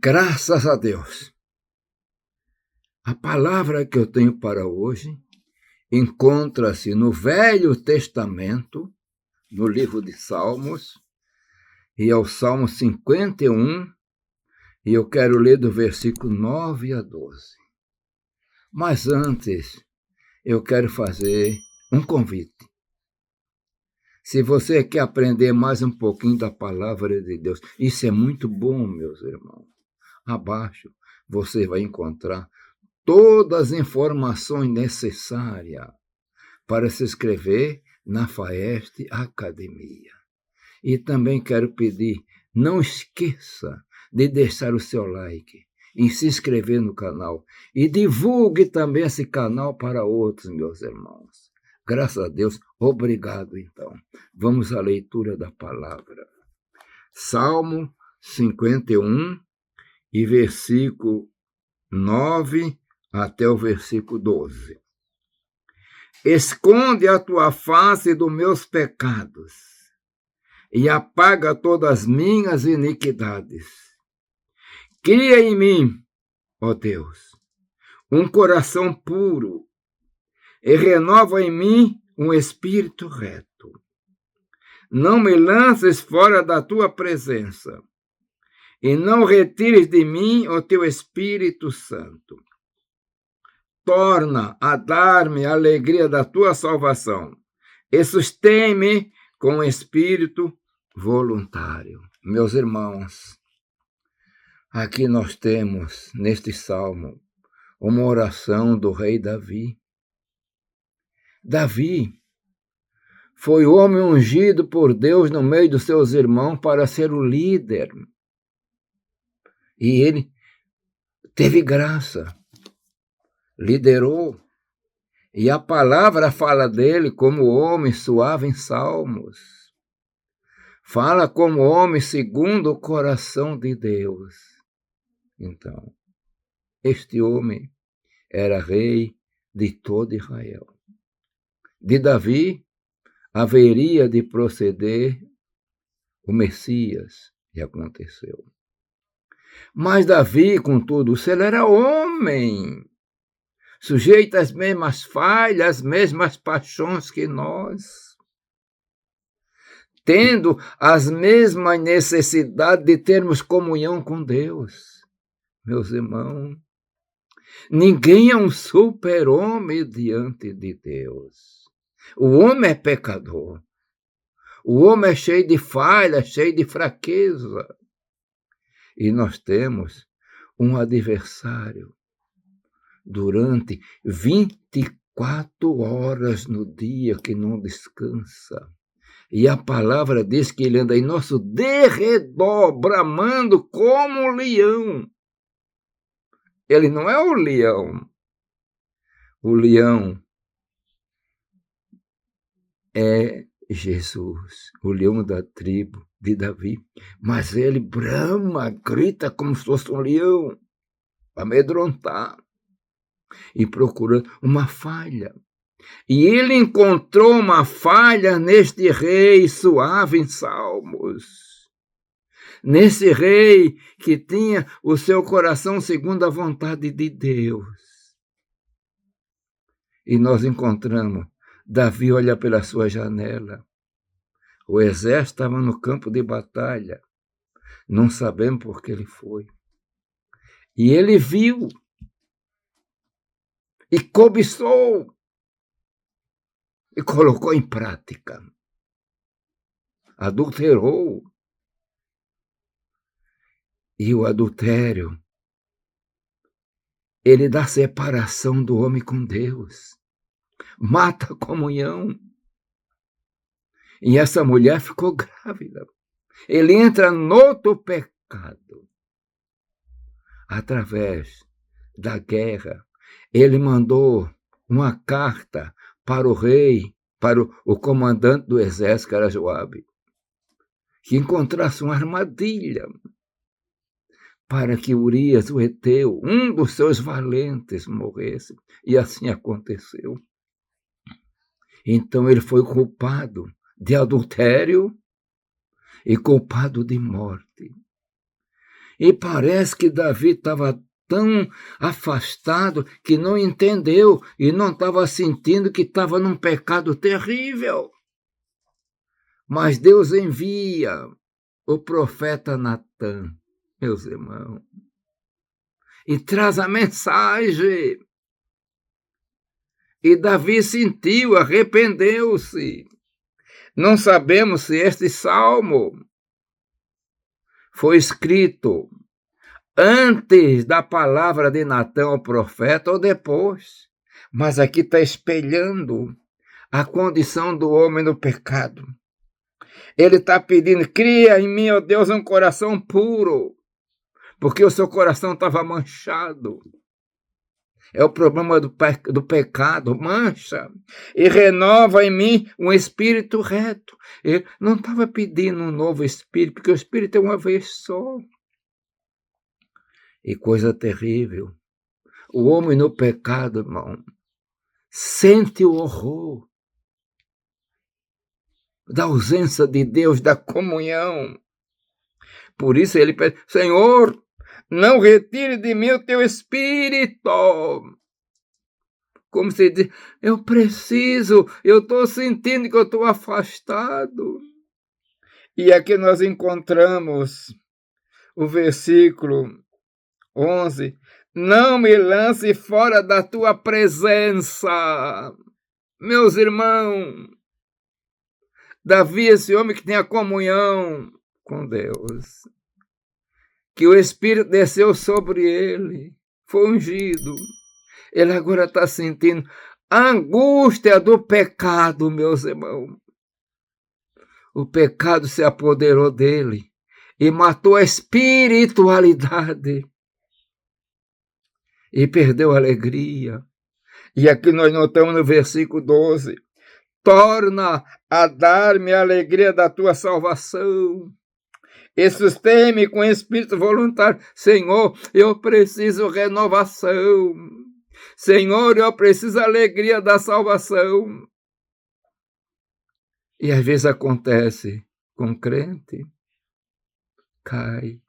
Graças a Deus. A palavra que eu tenho para hoje encontra-se no Velho Testamento, no livro de Salmos, e é o Salmo 51, e eu quero ler do versículo 9 a 12. Mas antes, eu quero fazer um convite. Se você quer aprender mais um pouquinho da palavra de Deus, isso é muito bom, meus irmãos. Abaixo você vai encontrar todas as informações necessárias para se inscrever na FAEST Academia. E também quero pedir, não esqueça de deixar o seu like e se inscrever no canal. E divulgue também esse canal para outros, meus irmãos. Graças a Deus, obrigado então. Vamos à leitura da palavra. Salmo 51 e versículo 9 até o versículo 12. Esconde a tua face dos meus pecados e apaga todas as minhas iniquidades. Cria em mim, ó Deus, um coração puro e renova em mim um espírito reto. Não me lances fora da tua presença e não retires de mim o teu Espírito Santo. Torna a dar-me a alegria da tua salvação e sustém-me com o espírito voluntário. Meus irmãos, aqui nós temos, neste salmo, uma oração do rei Davi. Davi foi o homem ungido por Deus no meio dos seus irmãos para ser o líder. E ele teve graça, liderou. E a palavra fala dele como homem suave em salmos. Fala como homem segundo o coração de Deus. Então, este homem era rei de todo Israel. De Davi haveria de proceder o Messias, e aconteceu. Mas Davi, contudo, se ele era homem, sujeito às mesmas falhas, às mesmas paixões que nós, tendo as mesmas necessidades de termos comunhão com Deus. Meus irmãos, ninguém é um super-homem diante de Deus. O homem é pecador. O homem é cheio de falhas, cheio de fraqueza. E nós temos um adversário durante 24 horas no dia que não descansa. E a palavra diz que ele anda em nosso derredor, bramando como um leão. Ele não é o leão. O leão é Jesus, o leão da tribo de Davi. Mas ele brama, grita como se fosse um leão, para amedrontar. E procurando uma falha. E ele encontrou uma falha neste rei suave em salmos. Nesse rei que tinha o seu coração segundo a vontade de Deus. E nós encontramos, Davi olha pela sua janela. O exército estava no campo de batalha. Não sabemos por que ele foi. E ele viu. E cobiçou. E colocou em prática. Adulterou. E o adultério, ele dá separação do homem com Deus. Mata a comunhão. E essa mulher ficou grávida. Ele entra no outro pecado. Através da guerra, ele mandou uma carta para o rei, para o comandante do exército, que era Joabe, que encontrasse uma armadilha para que Urias, o heteu, um dos seus valentes, morresse. E assim aconteceu. Então ele foi culpado de adultério e culpado de morte. E parece que Davi estava tão afastado que não entendeu e não estava sentindo que estava num pecado terrível. Mas Deus envia o profeta Natã, meus irmãos, e traz a mensagem. E Davi sentiu, arrependeu-se. Não sabemos se este salmo foi escrito antes da palavra de Natã ao profeta ou depois. Mas aqui está espelhando a condição do homem no pecado. Ele está pedindo, cria em mim, ó Deus, um coração puro, porque o seu coração estava manchado. É o problema do pecado, mancha. E renova em mim um espírito reto. Ele não estava pedindo um novo espírito, porque o espírito é uma vez só. E coisa terrível. O homem no pecado, irmão, sente o horror da ausência de Deus, da comunhão. Por isso ele pede, Senhor, não retire de mim o teu espírito. Como se diz, eu preciso, eu estou sentindo que eu estou afastado. E aqui nós encontramos o versículo 11. Não me lance fora da tua presença. Meus irmãos, Davi, esse homem que tem a comunhão com Deus, que o Espírito desceu sobre ele, foi ungido. Ele agora está sentindo a angústia do pecado, meus irmãos. O pecado se apoderou dele e matou a espiritualidade. E perdeu a alegria. E aqui nós notamos no versículo 12. Torna a dar-me a alegria da tua salvação. E sustém-me com espírito voluntário. Senhor, eu preciso renovação. Senhor, eu preciso alegria da salvação. E às vezes acontece com crente, cai.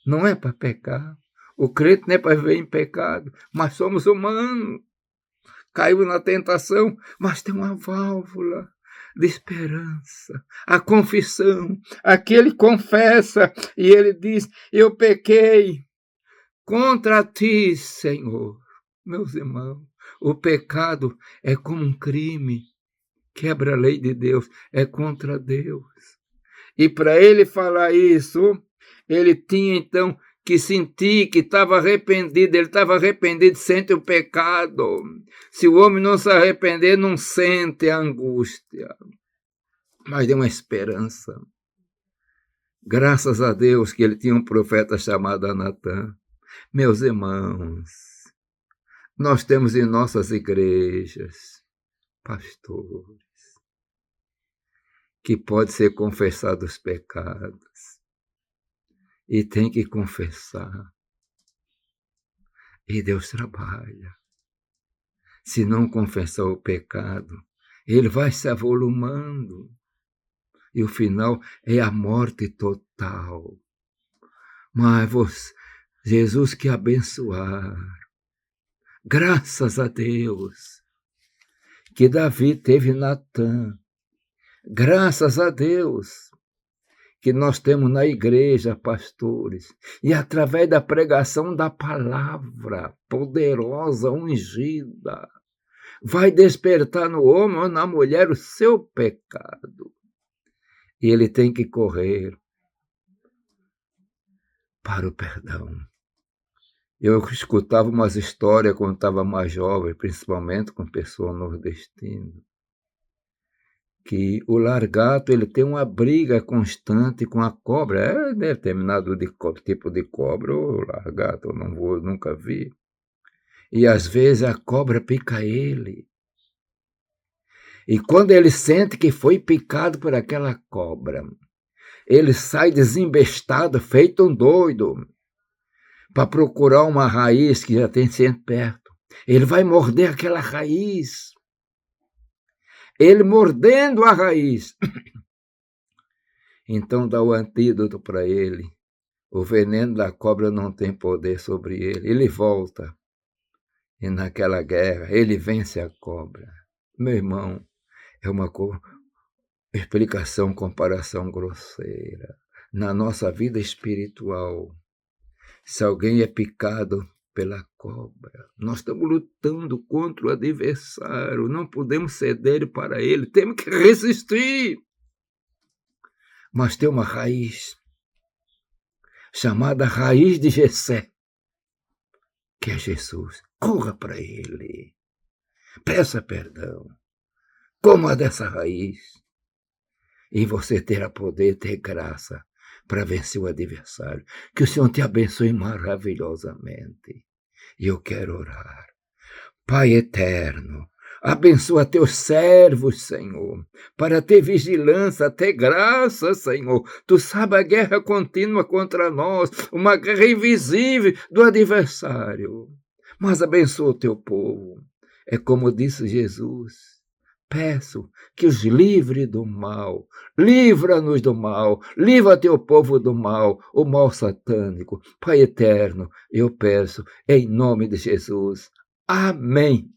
Não é para pecar. O crente não é para viver em pecado, mas somos humanos. Caiu na tentação, mas tem uma válvula de esperança. A confissão. Aquele confessa e ele diz, eu pequei contra ti, Senhor. Meus irmãos, o pecado é como um crime. Quebra a lei de Deus, é contra Deus. E para ele falar isso, ele tinha então que sentir que estava arrependido. Ele estava arrependido, sente o pecado. Se o homem não se arrepender, não sente a angústia. Mas é uma esperança. Graças a Deus que ele tinha um profeta chamado Natã. Meus irmãos, nós temos em nossas igrejas pastores que pode ser confessado os pecados e tem que confessar. E Deus trabalha. Se não confessar o pecado, ele vai se avolumando. E o final é a morte total. Mas Jesus quer abençoar. Graças a Deus que Davi teve Natã. Graças a Deus que nós temos na igreja pastores. E através da pregação da palavra poderosa, ungida, vai despertar no homem ou na mulher o seu pecado. E ele tem que correr para o perdão. Eu escutava umas histórias quando estava mais jovem, principalmente com pessoas nordestinas, que o largato ele tem uma briga constante com a cobra. É determinado tipo de cobra, o largato, eu nunca vi. E às vezes a cobra pica ele. E quando ele sente que foi picado por aquela cobra, ele sai desembestado, feito um doido, para procurar uma raiz que já tem sempre perto. Ele vai morder aquela raiz. Ele mordendo a raiz. Então dá o antídoto para ele. O veneno da cobra não tem poder sobre ele. Ele volta. E naquela guerra, ele vence a cobra. Meu irmão, é uma explicação, comparação grosseira. Na nossa vida espiritual, se alguém é picado pela cobra, nós estamos lutando contra o adversário, não podemos ceder para ele, temos que resistir. Mas tem uma raiz, chamada raiz de Jessé, que é Jesus. Corra para ele, peça perdão, coma dessa raiz, e você terá poder, ter graça para vencer o adversário. Que o Senhor te abençoe maravilhosamente. E eu quero orar. Pai eterno, abençoa teus servos, Senhor, para ter vigilância, ter graça, Senhor. Tu sabes a guerra contínua contra nós, uma guerra invisível do adversário. Mas abençoa o teu povo. É como disse Jesus. Peço que os livre do mal, livra-nos do mal, livra teu povo do mal, o mal satânico. Pai eterno, eu peço em nome de Jesus. Amém.